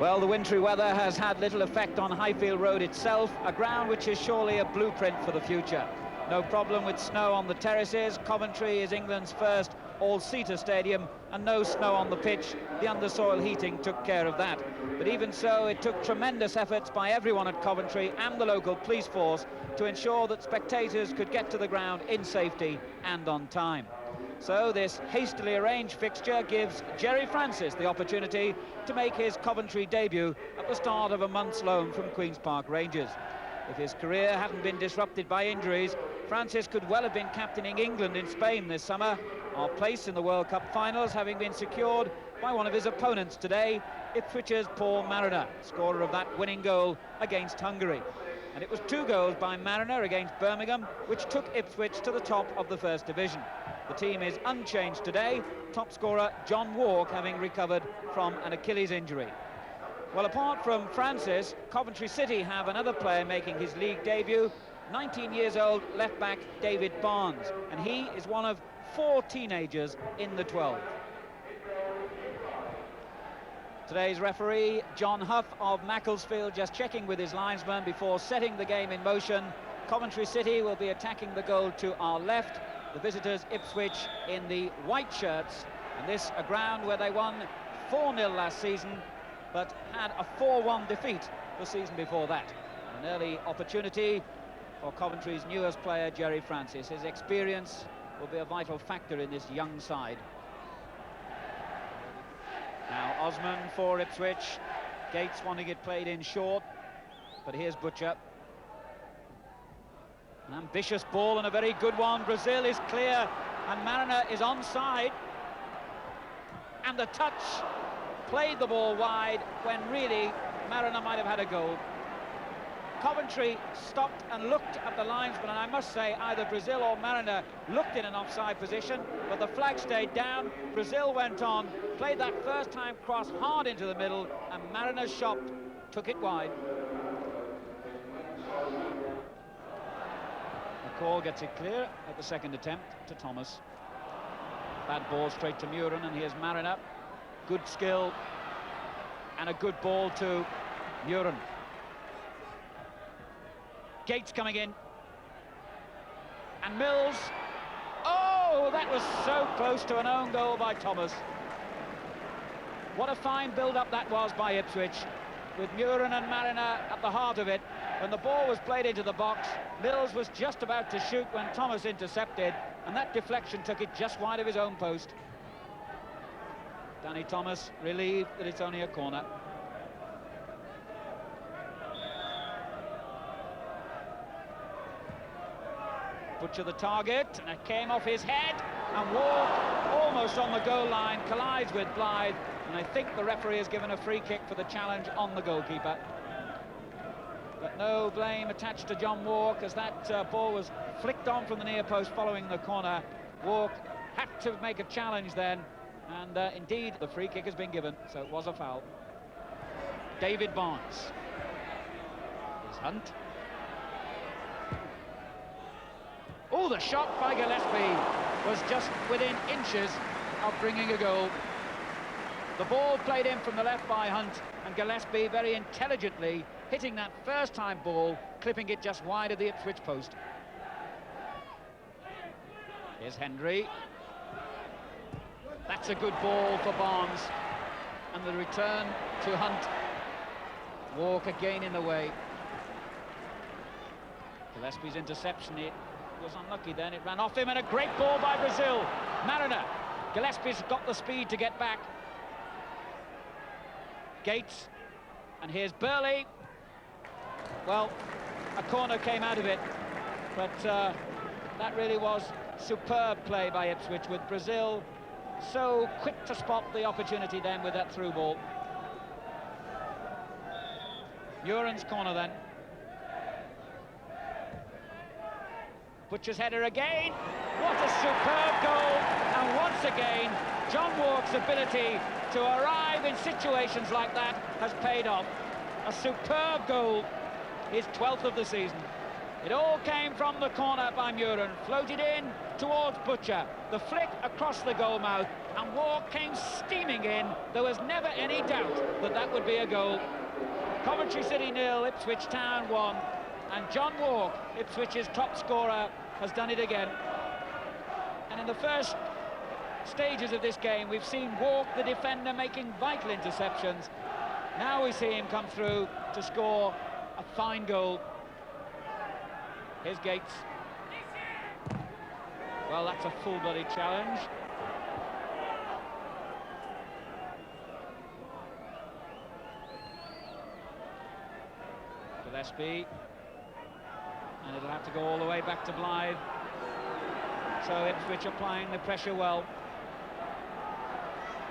Well, the wintry weather has had little effect on Highfield Road itself, a ground which is surely a blueprint for the future. No problem with snow on the terraces. Coventry is England's first all-seater stadium, and no snow on the pitch. The undersoil heating took care of that. But even so, it took tremendous efforts by everyone at Coventry and the local police force to ensure that spectators could get to the ground in safety and on time. So this hastily arranged fixture gives Jerry Francis the opportunity to make his Coventry debut at the start of a month's loan from Queen's Park Rangers. If his career hadn't been disrupted by injuries, Francis could well have been captaining England in Spain this summer, our place in the World Cup finals having been secured by one of his opponents today, Ipswich's Paul Mariner, scorer of that winning goal against Hungary. And it was 2 goals by Mariner against Birmingham, which took Ipswich to the top of the First Division. The team is unchanged today, top scorer John Walk having recovered from an Achilles injury. Well, apart from Francis, Coventry City have another player making his league debut, 19 years old left-back David Barnes, and he is one of 4 teenagers in the 12. Today's referee, John Huff of Macclesfield, just checking with his linesman before setting the game in motion. Coventry City will be attacking the goal to our left. The visitors, Ipswich, in the white shirts, and this a ground where they won 4-0 last season, but had a 4-1 defeat the season before that. An early opportunity for Coventry's newest player, Jerry Francis. His experience will be a vital factor in this young side. Now Osman for Ipswich. Gates wanting it played in short, but here's Butcher. An ambitious ball and a very good one. Brazil is clear and Mariner is onside. And the touch played the ball wide when really Mariner might have had a goal. Coventry stopped and looked at the linesman, and I must say either Brazil or Mariner looked in an offside position, but the flag stayed down. Brazil went on, played that first-time cross hard into the middle, and Mariner's shot took it wide. McCall gets it clear at the second attempt to Thomas. Bad ball straight to Muren, and here's Mariner. Good skill and a good ball to Muren. Gates coming in, and Mills. Oh, that was so close to an own goal by Thomas. What a fine build-up that was by Ipswich, with Muren and Mariner at the heart of it. When the ball was played into the box, Mills was just about to shoot when Thomas intercepted, and that deflection took it just wide of his own post. Danny Thomas relieved that it's only a corner. Butcher the target, and it came off his head, and Walk, almost on the goal line, collides with Blythe, and I think the referee has given a free kick for the challenge on the goalkeeper. But no blame attached to John Walk, as that ball was flicked on from the near post following the corner. Walk had to make a challenge then, and indeed the free kick has been given, so it was a foul. David Barnes. Here's Hunt. Oh, the shot by Gillespie was just within inches of bringing a goal. The ball played in from the left by Hunt, and Gillespie very intelligently hitting that first-time ball, clipping it just wide of the Ipswich post. Here's Hendry. That's a good ball for Barnes, and the return to Hunt. Walk again in the way. Gillespie's interception, it was unlucky then, it ran off him, and a great ball by Brazil. Mariner. Gillespie's got the speed to get back. Gates, and here's Burley. Well, a corner came out of it, but that really was superb play by Ipswich, with Brazil so quick to spot the opportunity then with that through ball. Muren's corner then. Butcher's header again. What a superb goal, and once again John Walk's ability to arrive in situations like that has paid off. A superb goal, his 12th of the season. It all came from the corner by Muren, floated in towards Butcher, the flick across the goal mouth, and Walk came steaming in. There was never any doubt that that would be a goal. Coventry City 0, Ipswich Town 1, and John Walk, Ipswich's top scorer, has done it again. And in the first stages of this game, we've seen Walk, the defender, making vital interceptions. Now we see him come through to score a fine goal. Here's Gates. Well, that's a full-blooded challenge. Gillespie. And it'll have to go all the way back to Blythe. So Ipswich applying the pressure well.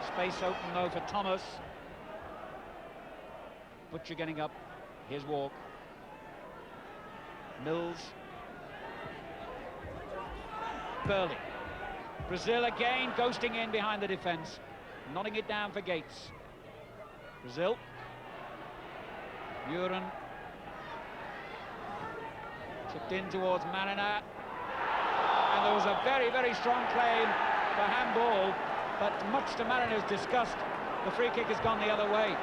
Space open though for Thomas. Butcher getting up. Here's Walk. Mills. Burley. Brazil again ghosting in behind the defence, nodding it down for Gates. Brazil. Muren. Chipped in towards Mariner. And there was a very, very strong claim for handball, but much to Mariner's disgust, the free kick has gone the other way.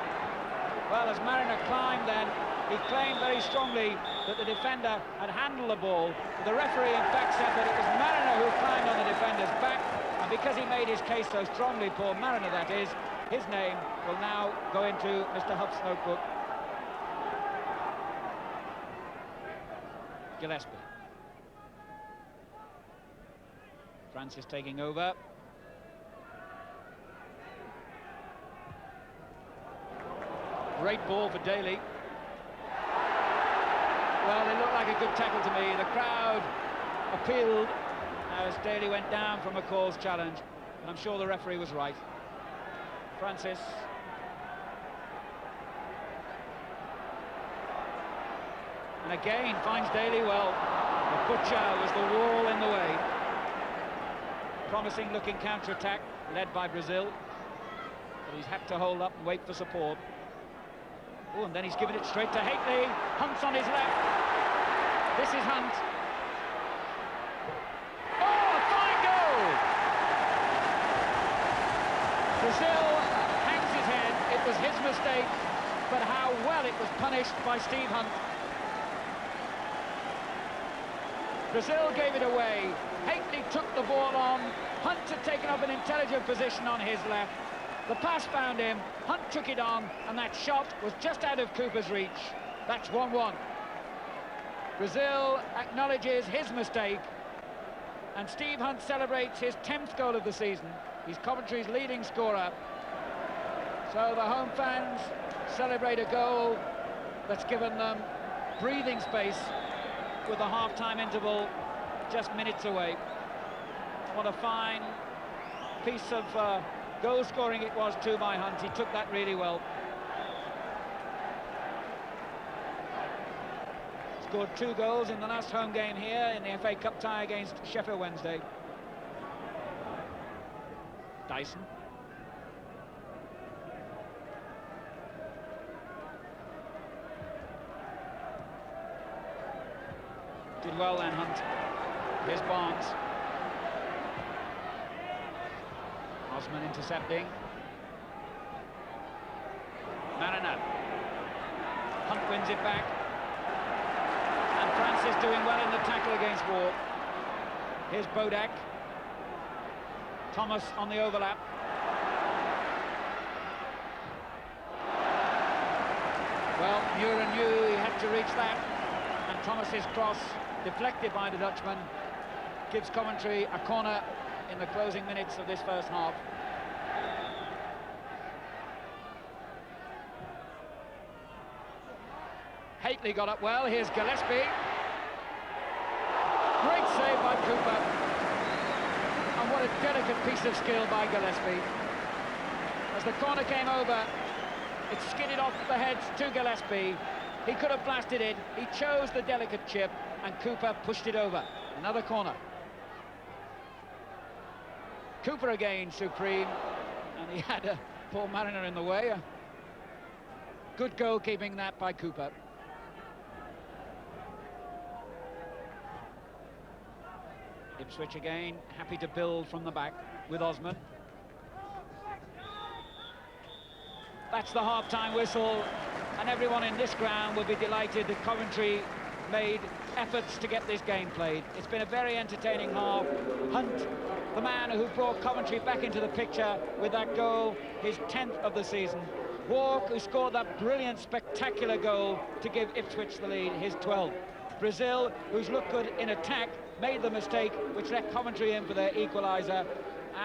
Well, as Mariner climbed then, he claimed very strongly that the defender had handled the ball. The referee, in fact, said that it was Mariner who climbed on the defender's back, and because he made his case so strongly, Paul Mariner that is, his name will now go into Mr. Huff's notebook. Gillespie. Francis taking over. Great ball for Daly. Well, it looked like a good tackle to me. The crowd appealed as Daly went down from McCall's challenge. And I'm sure the referee was right. Francis. And again finds Daly well. The Butcher was the wall in the way. Promising looking counter-attack led by Brazil. But he's had to hold up and wait for support. Oh, and then he's given it straight to Hateley. Hunt's on his left. This is Hunt. Oh, a fine goal! Brazil hangs his head. It was his mistake, but how well it was punished by Steve Hunt. Brazil gave it away. Hateley took the ball on. Hunt had taken up an intelligent position on his left. The pass found him, Hunt took it on, and that shot was just out of Cooper's reach. That's 1-1. Brazil acknowledges his mistake, and Steve Hunt celebrates his 10th goal of the season. He's Coventry's leading scorer. So the home fans celebrate a goal that's given them breathing space with the half-time interval just minutes away. What a fine piece of goal scoring it was too by Hunt. He took that really well. Scored 2 goals in the last home game here in the FA Cup tie against Sheffield Wednesday. Dyson. Did well then, Hunt. Here's Barnes. Osman intercepting. Mariner. Hunt wins it back. And Francis doing well in the tackle against Walk. Here's Bodak. Thomas on the overlap. Well, Muren knew he had to reach that. And Thomas's cross, deflected by the Dutchman, gives Coventry a corner in the closing minutes of this first half. Hateley got up well. Here's Gillespie. Great save by Cooper. And what a delicate piece of skill by Gillespie. As the corner came over, it skidded off the heads to Gillespie. He could have blasted it. He chose the delicate chip, and Cooper pushed it over. Another corner. Cooper again supreme, and he had Paul Mariner in the way. Good goalkeeping that by Cooper. Ipswich again, happy to build from the back with Osman. That's the half-time whistle, and everyone in this ground will be delighted that Coventry made efforts to get this game played. It's been a very entertaining half. Hunt, the man who brought Coventry back into the picture with that goal, his 10th of the season. Walk, who scored that brilliant, spectacular goal to give Ipswich the lead, his 12th. Brazil, who's looked good in attack, made the mistake which let Coventry in for their equaliser.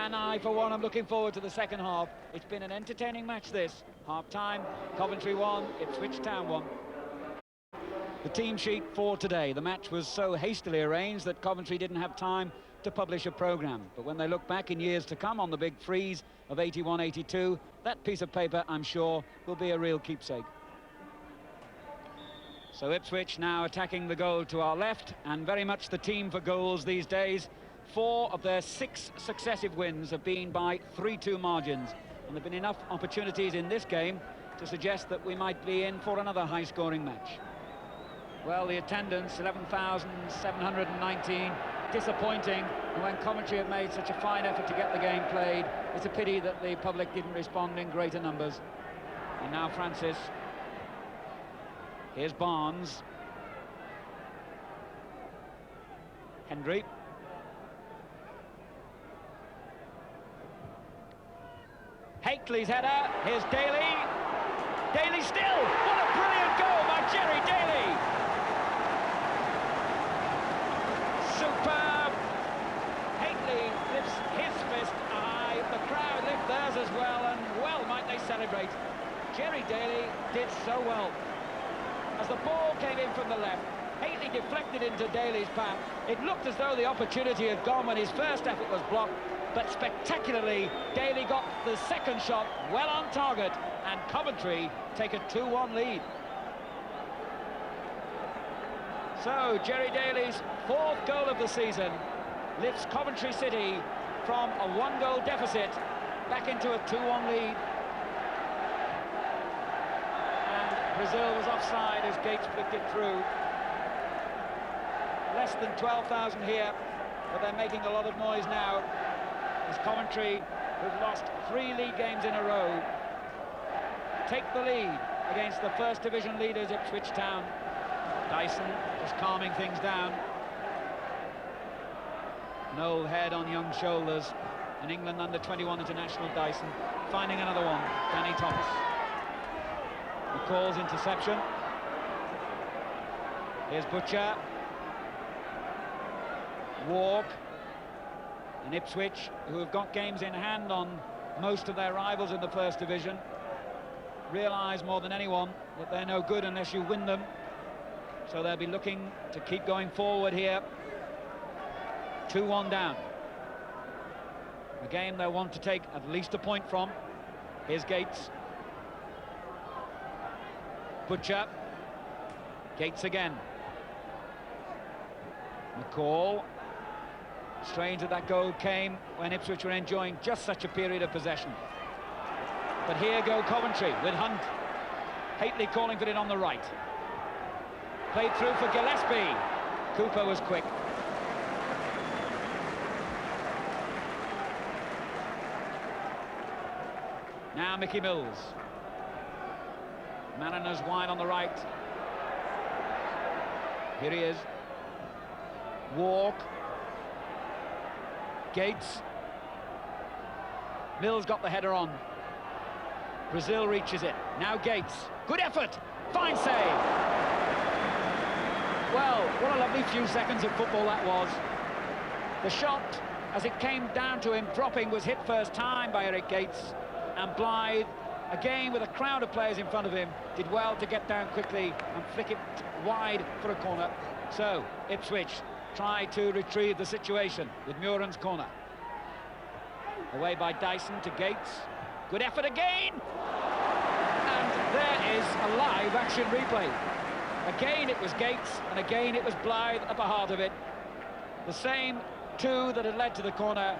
And I, for one, am looking forward to the second half. It's been an entertaining match, this. Half-time, Coventry 1, Ipswich Town 1. The team sheet for today. The match was so hastily arranged that Coventry didn't have time to publish a programme. But when they look back in years to come on the big freeze of 81-82, that piece of paper, I'm sure, will be a real keepsake. So Ipswich now attacking the goal to our left, and very much the team for goals these days. 4 of their 6 successive wins have been by 3-2 margins, and there have been enough opportunities in this game to suggest that we might be in for another high-scoring match. Well, the attendance, 11,719, disappointing, and when Coventry have made such a fine effort to get the game played, it's a pity that the public didn't respond in greater numbers. And now Francis. Here's Barnes. Hendry. Hakely's header. Here's Daly. Daly still. What a brilliant goal by Jerry Daly. Superb. Hakely lifts his fist high. The crowd lift theirs as well, and well might they celebrate. Jerry Daly did so well. As the ball came in from the left, Hakely deflected into Daly's path. It looked as though the opportunity had gone when his first effort was blocked, but spectacularly, Daly got the second shot well on target, and Coventry take a 2-1 lead. So, Jerry Daly's 4th goal of the season lifts Coventry City from a 1-goal deficit back into a 2-1 lead. Brazil was offside as Gates flicked it through. Less than 12,000 here, but they're making a lot of noise now. As Coventry, who've lost 3 league games in a row, take the lead against the First Division leaders Ipswich Town. Dyson just calming things down. An old head on young shoulders. An England under-21 international Dyson. Finding another one, Danny Thomas. McCall's interception. Here's Butcher. Walk. And Ipswich, who have got games in hand on most of their rivals in the First Division, realise more than anyone that they're no good unless you win them. So they'll be looking to keep going forward here. 2-1 down. A game they'll want to take at least a point from. Here's Gates. Butcher. Gates again. McCall. Strange that goal came when Ipswich were enjoying just such a period of possession. But here go Coventry with Hunt. Hakely calling for it on the right. Played through for Gillespie. Cooper was quick. Now Mickey Mills. Mariners wide on the right. Here he is. Walk. Gates. Mills got the header on. Brazil reaches it. Now Gates. Good effort. Fine save. Well, what a lovely few seconds of football that was. The shot, as it came down to him dropping, was hit first time by Eric Gates. And Blythe, again with a crowd of players in front of him, did well to get down quickly and flick it wide for a corner. So, Ipswich try to retrieve the situation with Muren's corner. Away by Dyson to Gates. Good effort again! And there is a live action replay. Again it was Gates, and again it was Blythe at the heart of it. The same two that had led to the corner,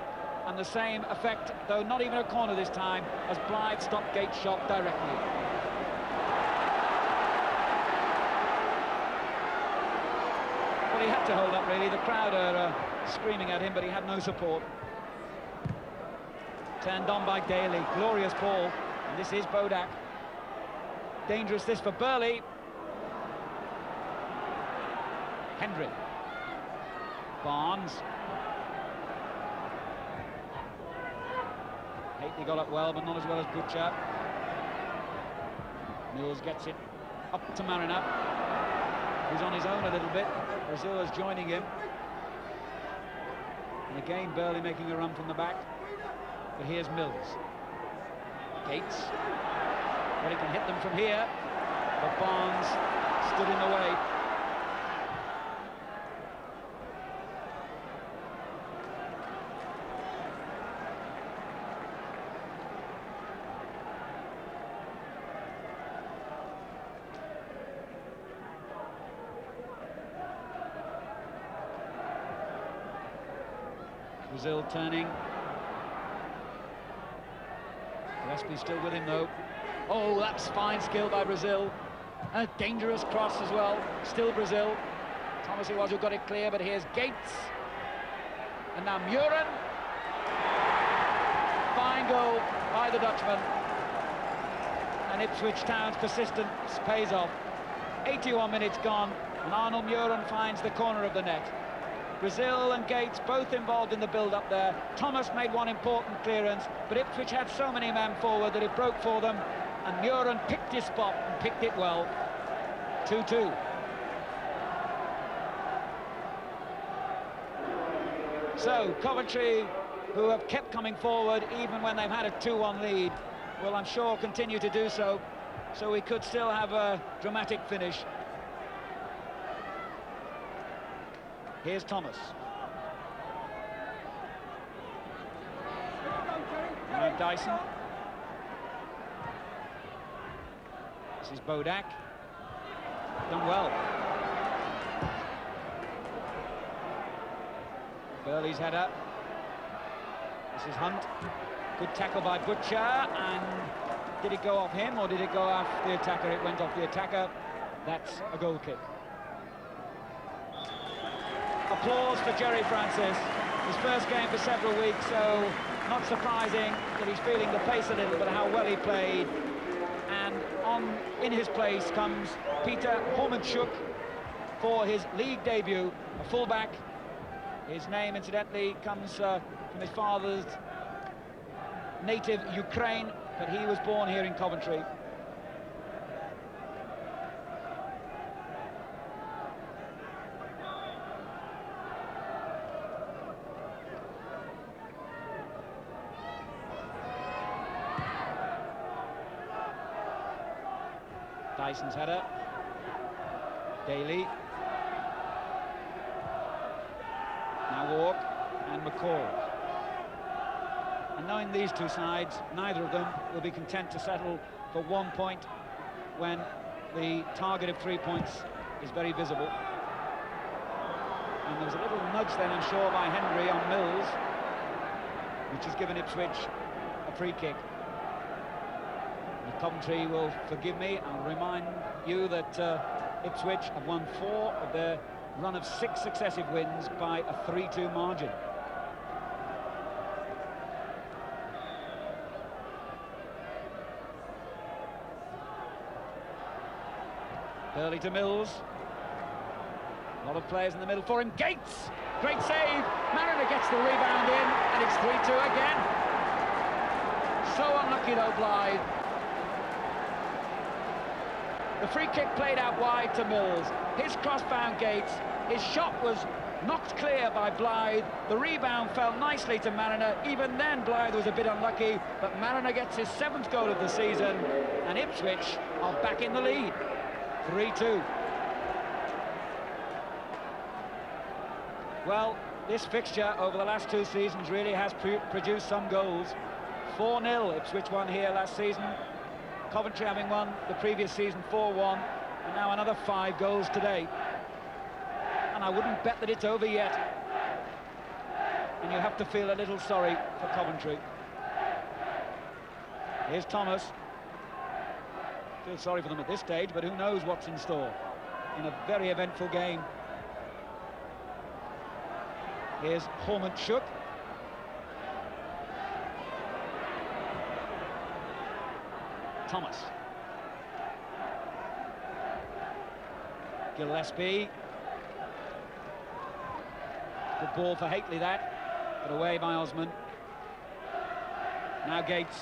and the same effect, though not even a corner this time, as Blythe stopped Gates' shot directly. Well, he had to hold up, really. The crowd are screaming at him, but he had no support. Turned on by Daly, glorious ball, and this is Bodak. Dangerous this for Burley. Hendry. Barnes. Haley got up well, but not as well as Butcher. Mills gets it up to Mariner, who's on his own a little bit. Brazil is joining him. And again, Burley making a run from the back. But here's Mills. Gates. Well, he can hit them from here, but Barnes stood in the way. Brazil turning. Gillespie's still with him though. Oh, that's fine skill by Brazil. A dangerous cross as well. Still Brazil. Thomas it was who got it clear, but here's Gates. And now Muren. Fine goal by the Dutchman. And Ipswich Town's persistence pays off. 81 minutes gone, and Arnold Muren finds the corner of the net. Brazil and Gates both involved in the build-up there. Thomas made one important clearance, but Ipswich had so many men forward that it broke for them, and Muren picked his spot and picked it well. 2-2. So Coventry, who have kept coming forward even when they've had a 2-1 lead, will I'm sure continue to do so, so we could still have a dramatic finish. Here's Thomas. And Dyson. This is Bodak. Done well. Burley's header. This is Hunt. Good tackle by Butcher, and did it go off him or did it go off the attacker? It went off the attacker. That's a goal kick. Applause for Jerry Francis. His first game for several weeks, so not surprising that he's feeling the pace a little, but how well he played. And in his place comes Peter Hormanchuk for his league debut, a fullback. His name, incidentally, comes from his father's native Ukraine, but he was born here in Coventry. Dyson's header. Daly. Now Walk and McCall. And knowing these two sides, neither of them will be content to settle for 1 point when the target of 3 points is very visible. And there was a little nudge then, I'm sure, by Henry on Mills, which has given Ipswich a free kick. Coventry will forgive me. I'll remind you that Ipswich have won 4 of their run of 6 successive wins by a 3-2 margin. Burley to Mills. A lot of players in the middle for him. Gates! Great save! Mariner gets the rebound in, and it's 3-2 again. So unlucky though, Blythe. The free kick played out wide to Mills. His cross found Gates. His shot was knocked clear by Blythe. The rebound fell nicely to Mariner. Even then, Blythe was a bit unlucky, but Mariner gets his 7th goal of the season, and Ipswich are back in the lead. 3-2. Well, this fixture over the last 2 seasons really has produced some goals. 4-0, Ipswich won here last season. Coventry having won the previous season 4-1, and now another 5 goals today. And I wouldn't bet that it's over yet. And you have to feel a little sorry for Coventry. Here's Thomas. Feel sorry for them at this stage, but who knows what's in store in a very eventful game. Here's Hormanchuk. Thomas. Gillespie. Good ball for Hateley, that. But away by Osman. Now Gates.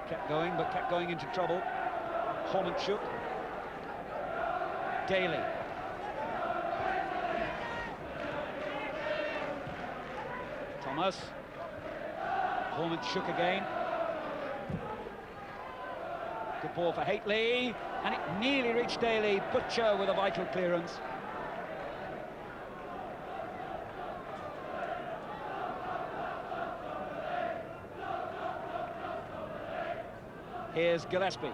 Kept going, but kept going into trouble. Hormanchuk. Daly. Thomas. Hormanchuk again. Good ball for Hateley, and it nearly reached Daly. Butcher with a vital clearance. Here's Gillespie.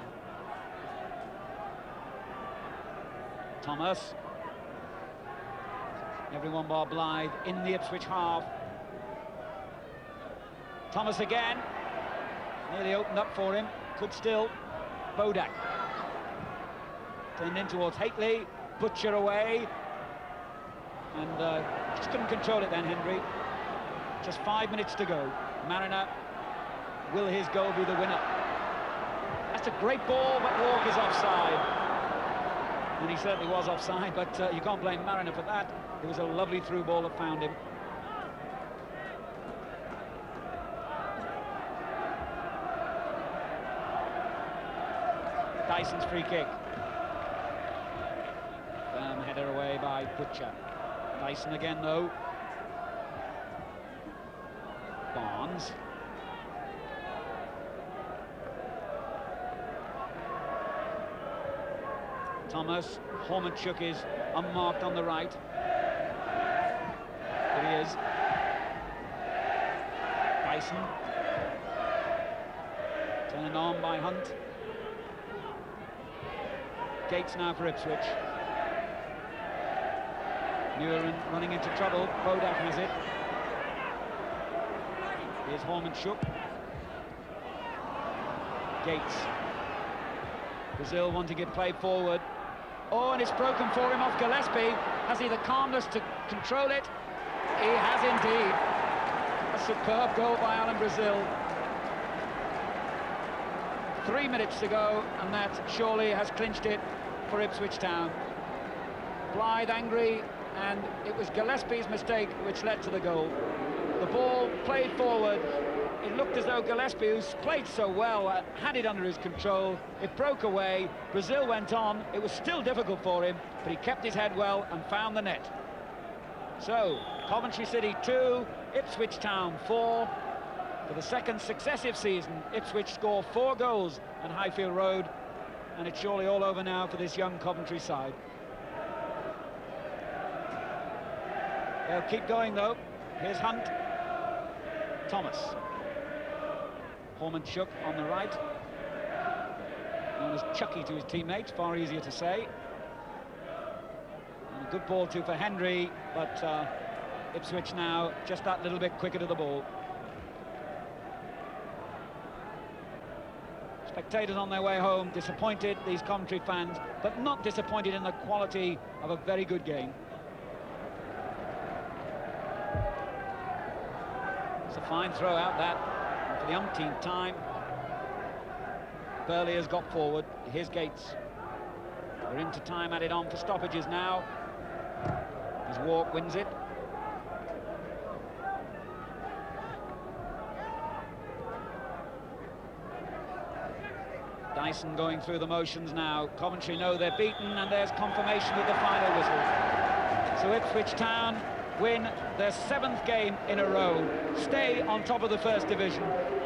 Thomas. Everyone bar Blythe in the Ipswich half. Thomas again. Nearly opened up for him. Could still. Bodak. Turned in towards Hateley. Butcher away. And just couldn't control it then, Hendry. Just 5 minutes to go. Mariner, will his goal be the winner? That's a great ball, but Walk is offside. And he certainly was offside, but you can't blame Mariner for that. It was a lovely through ball that found him. Dyson's free kick. Header away by Butcher. Dyson again, though. Barnes. Thomas. Hormanchuk is unmarked on the right. There he is. Dyson. Turned on by Hunt. Gates now for Ipswich. Muir running into trouble. Bodak has it. Here's Hormanchuk. Gates. Brazil wanting it played forward. Oh, and it's broken for him off Gillespie. Has he the calmness to control it? He has indeed. A superb goal by Alan Brazil. 3 minutes to go, and that surely has clinched it for Ipswich Town. Blythe angry, and it was Gillespie's mistake which led to the goal. The ball played forward. It looked as though Gillespie, who's played so well, had it under his control. It broke away. Brazil went on. It was still difficult for him, but he kept his head well and found the net. So, Coventry City 2, Ipswich Town 4. For the second successive season, Ipswich score 4 goals on Highfield Road, and it's surely all over now for this young Coventry side. They'll keep going, though. Here's Hunt. Thomas. Hormanchuk on the right. Known as Chucky to his teammates, far easier to say. And a good ball too for Henry, but Ipswich now just that little bit quicker to the ball. Spectators on their way home, disappointed, these Coventry fans, but not disappointed in the quality of a very good game. It's a fine throw out that, and for the umpteenth time. Burley has got forward. Here's Gates. We're into time added on for stoppages now. His Walk wins it. Dyson going through the motions now. Coventry know they're beaten, and there's confirmation with the final whistle. So Ipswich Town win their 7th game in a row, stay on top of the First Division.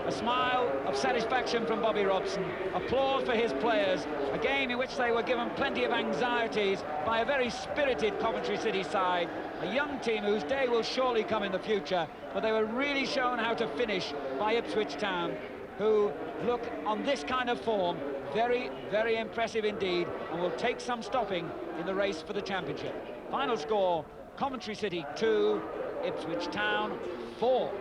A smile of satisfaction from Bobby Robson, applause for his players, a game in which they were given plenty of anxieties by a very spirited Coventry City side, a young team whose day will surely come in the future, but they were really shown how to finish by Ipswich Town, who look on this kind of form very, very impressive indeed, and will take some stopping in the race for the championship. Final score, Coventry City 2, Ipswich Town 4.